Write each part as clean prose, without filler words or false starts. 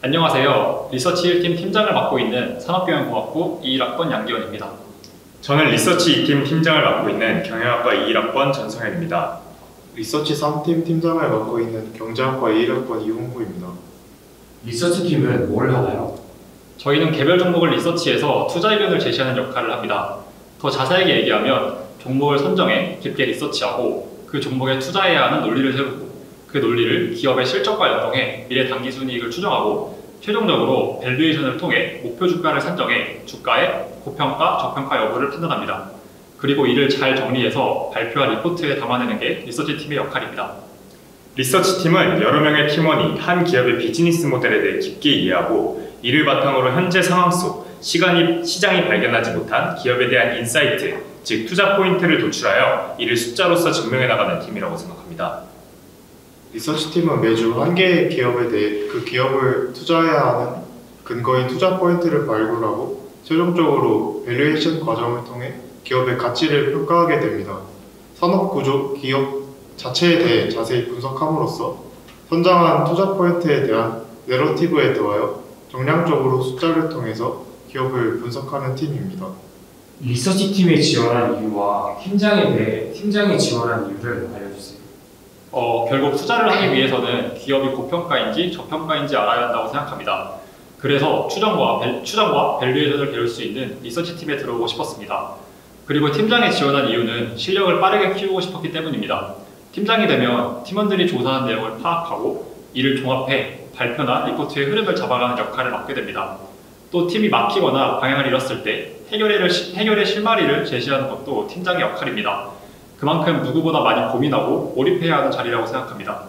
안녕하세요. 리서치 1팀 팀장을 맡고 있는 산업경영공학부 21학번 양기원입니다. 저는 리서치 2팀 팀장을 맡고 있는 경영학과 21학번 전성현입니다. 리서치 3팀 팀장을 맡고 있는 경제학과 21학번 이홍구입니다. 리서치 팀은 뭘 하나요? 저희는 개별 종목을 리서치해서 투자 의견을 제시하는 역할을 합니다. 더 자세하게 얘기하면 종목을 선정해 깊게 리서치하고 그 종목에 투자해야 하는 논리를 세우고 그 논리를 기업의 실적과 연동해 미래 당기순이익을 추정하고 최종적으로 밸류에이션을 통해 목표 주가를 산정해 주가의 고평가, 저평가 여부를 판단합니다. 그리고 이를 잘 정리해서 발표한 리포트에 담아내는 게 리서치 팀의 역할입니다. 리서치 팀은 여러 명의 팀원이 한 기업의 비즈니스 모델에 대해 깊게 이해하고 이를 바탕으로 현재 상황 속 시장이 발견하지 못한 기업에 대한 인사이트, 즉 투자 포인트를 도출하여 이를 숫자로서 증명해 나가는 팀이라고 생각합니다. 리서치팀은 매주 한 개의 기업에 대해 그 기업을 투자해야 하는 근거인 투자 포인트를 발굴하고 최종적으로 밸류에이션 과정을 통해 기업의 가치를 평가하게 됩니다. 산업 구조, 기업 자체에 대해 자세히 분석함으로써 선정한 투자 포인트에 대한 내러티브에 더하여 정량적으로 숫자를 통해서 기업을 분석하는 팀입니다. 리서치 팀에 지원한 이유와 팀장이 지원한 이유를 알려주세요. 결국 투자를 하기 위해서는 기업이 고평가인지 저평가인지 알아야 한다고 생각합니다. 그래서 추정과 밸류에이션을 배울 수 있는 리서치 팀에 들어오고 싶었습니다. 그리고 팀장에 지원한 이유는 실력을 빠르게 키우고 싶었기 때문입니다. 팀장이 되면 팀원들이 조사한 내용을 파악하고 이를 종합해 발표나 리포트의 흐름을 잡아가는 역할을 맡게 됩니다. 또 팀이 막히거나 방향을 잃었을 때 해결의 실마리를 제시하는 것도 팀장의 역할입니다. 그만큼 누구보다 많이 고민하고 몰입해야 하는 자리라고 생각합니다.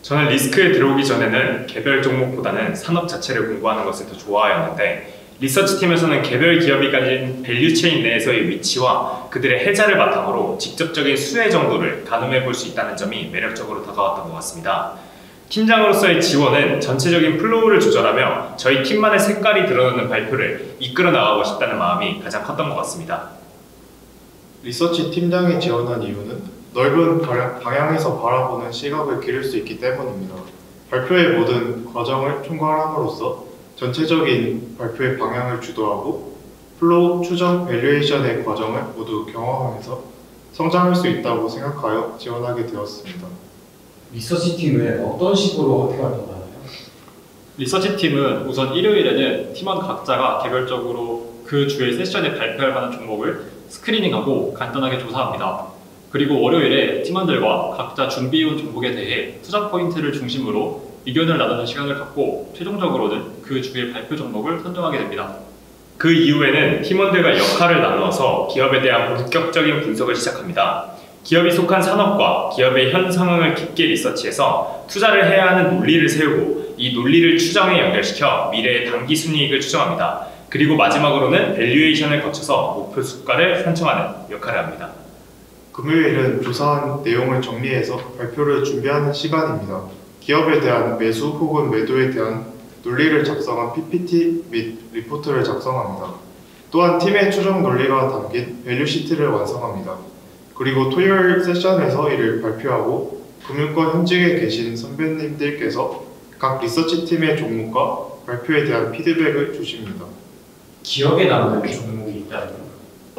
저는 리스크에 들어오기 전에는 개별 종목보다는 산업 자체를 공부하는 것을 더 좋아하였는데 리서치 팀에서는 개별 기업이 가진 밸류체인 내에서의 위치와 그들의 해자를 바탕으로 직접적인 수혜 정도를 가늠해 볼 수 있다는 점이 매력적으로 다가왔던 것 같습니다. 팀장으로서의 지원은 전체적인 플로우를 조절하며 저희 팀만의 색깔이 드러나는 발표를 이끌어 나가고 싶다는 마음이 가장 컸던 것 같습니다. 리서치 팀장에 지원한 이유는 넓은 방향에서 바라보는 시각을 기를 수 있기 때문입니다. 발표의 모든 과정을 총괄함으로써 전체적인 발표의 방향을 주도하고 플로우, 추정, 밸류에이션의 과정을 모두 경험하면서 성장할 수 있다고 생각하여 지원하게 되었습니다. 리서치 팀은 어떤 식으로 어떻게 활동하나요? 리서치 팀은 우선 일요일에는 팀원 각자가 개별적으로 그 주의 세션에 발표할 만한 종목을 스크리닝하고 간단하게 조사합니다. 그리고 월요일에 팀원들과 각자 준비해온 종목에 대해 투자 포인트를 중심으로 의견을 나누는 시간을 갖고 최종적으로는 그 주의 발표 종목을 선정하게 됩니다. 그 이후에는 팀원들과 역할을 나누어서 기업에 대한 본격적인 분석을 시작합니다. 기업이 속한 산업과 기업의 현 상황을 깊게 리서치해서 투자를 해야 하는 논리를 세우고 이 논리를 추정에 연결시켜 미래의 당기 순이익을 추정합니다. 그리고 마지막으로는 밸류에이션을 거쳐서 목표 수가를 산정하는 역할을 합니다. 금요일은 조사한 내용을 정리해서 발표를 준비하는 시간입니다. 기업에 대한 매수 혹은 매도에 대한 논리를 작성한 PPT 및 리포트를 작성합니다. 또한 팀의 추정 논리가 담긴 밸류 시트를 완성합니다. 그리고 토요일 세션에서 이를 발표하고 금융권 현직에 계신 선배님들께서 각 리서치 팀의 종목과 발표에 대한 피드백을 주십니다. 기억에 남는 종목이 있다면?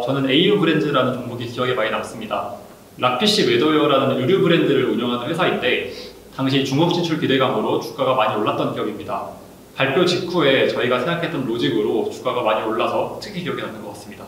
저는 AU 브랜드라는 종목이 기억에 많이 남습니다. 락피쉬 웨더웨어라는 의류 브랜드를 운영하는 회사인데 당시 중국 진출 기대감으로 주가가 많이 올랐던 기업입니다. 발표 직후에 저희가 생각했던 로직으로 주가가 많이 올라서 특히 기억에 남는 것 같습니다.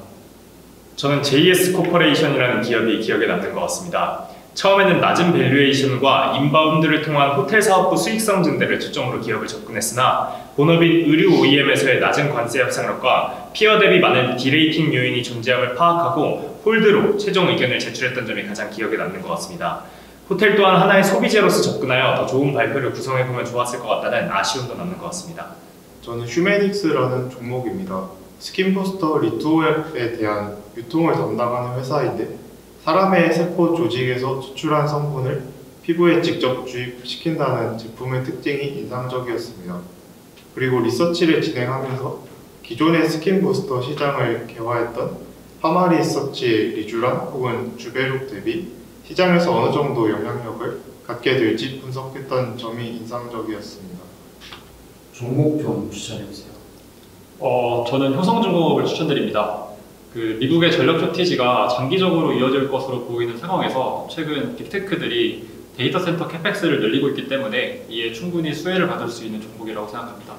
저는 JS 코퍼레이션이라는 기업이 기억에 남는 것 같습니다. 처음에는 낮은 밸류에이션과 인바운드를 통한 호텔 사업부 수익성 증대를 초점으로 기업을 접근했으나 본업인 의류 OEM에서의 낮은 관세 협상력과 피어 대비 많은 디레이팅 요인이 존재함을 파악하고 홀드로 최종 의견을 제출했던 점이 가장 기억에 남는 것 같습니다. 호텔 또한 하나의 소비재로서 접근하여 더 좋은 발표를 구성해보면 좋았을 것 같다는 아쉬움도 남는 것 같습니다. 저는 휴메닉스라는 종목입니다. 스킨부스터 리투웰에 대한 유통을 담당하는 회사인데 사람의 세포 조직에서 추출한 성분을 피부에 직접 주입시킨다는 제품의 특징이 인상적이었습니다. 그리고 리서치를 진행하면서 기존의 스킨부스터 시장을 개화했던 파마리서치의 리쥬란 혹은 주베룩 대비 시장에서 어느 정도 영향력을 갖게 될지 분석했던 점이 인상적이었습니다. 종목 좀 추천해주세요. 저는 효성중공업을 추천드립니다. 미국의 전력 쇼티지가 장기적으로 이어질 것으로 보이는 상황에서 최근 빅테크들이 데이터 센터 캐펙스를 늘리고 있기 때문에 이에 충분히 수혜를 받을 수 있는 종목이라고 생각합니다.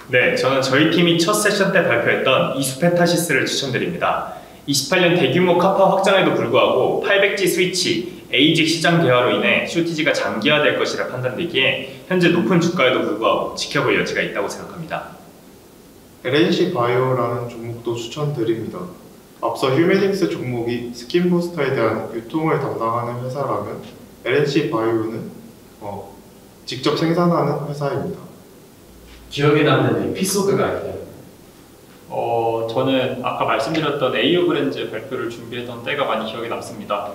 네, 저는 저희 팀이 첫 세션 때 발표했던 이수펜타시스를 추천드립니다. 28년 대규모 카파 확장에도 불구하고 800G 스위치, 에이직 시장 개화로 인해 쇼티지가 장기화될 것이라 판단되기에 현재 높은 주가에도 불구하고 지켜볼 여지가 있다고 생각합니다. LNC 바이오라는 종목도 추천드립니다. 앞서 휴메닉스 종목이 스킨부스터에 대한 유통을 담당하는 회사라면 LNC 바이오는 직접 생산하는 회사입니다. 기억에 남는 에피소드가 있나요? 저는 아까 말씀드렸던 AU 브랜드 발표를 준비했던 때가 많이 기억에 남습니다.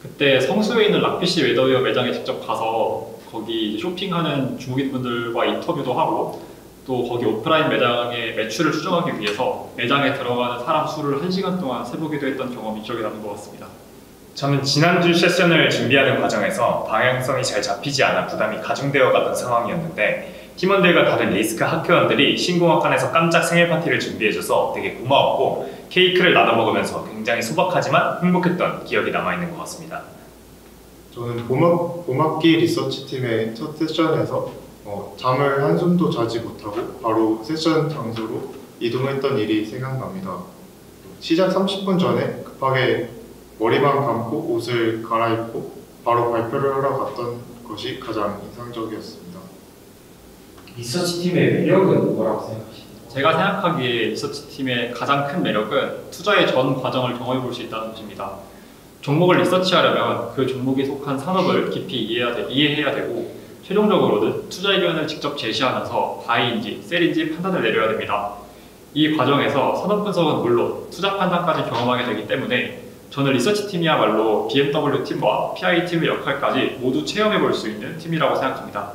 그때 성수에 있는 락피쉬 웨더웨어 매장에 직접 가서 거기 쇼핑하는 중국인분들과 인터뷰도 하고 또 거기 오프라인 매장의 매출을 추정하기 위해서 매장에 들어가는 사람 수를 1시간 동안 세보기도 했던 경험이 기억에 남는 것 같습니다. 저는 지난주 세션을 준비하는 과정에서 방향성이 잘 잡히지 않아 부담이 가중되어 가던 상황이었는데 팀원들과 다른 리스크 학회원들이 신공학관에서 깜짝 생일 파티를 준비해줘서 되게 고마웠고 케이크를 나눠 먹으면서 굉장히 소박하지만 행복했던 기억이 남아있는 것 같습니다. 저는 봄학기 리서치팀의 첫 세션에서 잠을 한숨도 자지 못하고 바로 세션 장소로 이동했던 일이 생각납니다. 시작 30분 전에 급하게 머리만 감고 옷을 갈아입고 바로 발표를 하러 갔던 것이 가장 인상적이었습니다. 리서치팀의 매력은 뭐라고 생각하시나요? 제가 생각하기에 리서치팀의 가장 큰 매력은 투자의 전 과정을 경험해 볼 수 있다는 것입니다. 종목을 리서치하려면 그 종목이 속한 산업을 깊이 이해해야 되고 최종적으로는 투자 의견을 직접 제시하면서 바이인지 셀인지 판단을 내려야 됩니다. 이 과정에서 산업 분석은 물론 투자 판단까지 경험하게 되기 때문에 저는 리서치팀이야말로 BMW 팀과 PI 팀의 역할까지 모두 체험해 볼 수 있는 팀이라고 생각합니다.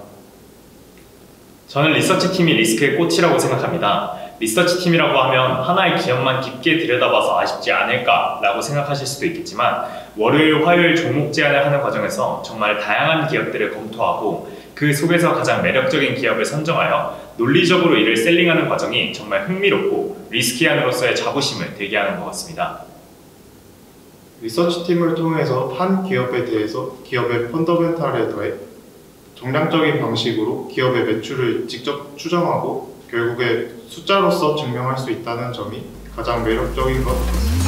저는 리서치팀이 리스크의 꽃이라고 생각합니다. 리서치팀이라고 하면 하나의 기업만 깊게 들여다봐서 아쉽지 않을까라고 생각하실 수도 있겠지만 월요일, 화요일 종목 제안을 하는 과정에서 정말 다양한 기업들을 검토하고 그 속에서 가장 매력적인 기업을 선정하여 논리적으로 이를 셀링하는 과정이 정말 흥미롭고 리스키안으로서의 자부심을 들게 하는 것 같습니다. 리서치팀을 통해서 한 기업에 대해서 기업의 펀더멘탈에 더해 정량적인 방식으로 기업의 매출을 직접 추정하고 결국에 숫자로서 증명할 수 있다는 점이 가장 매력적인 것 같습니다.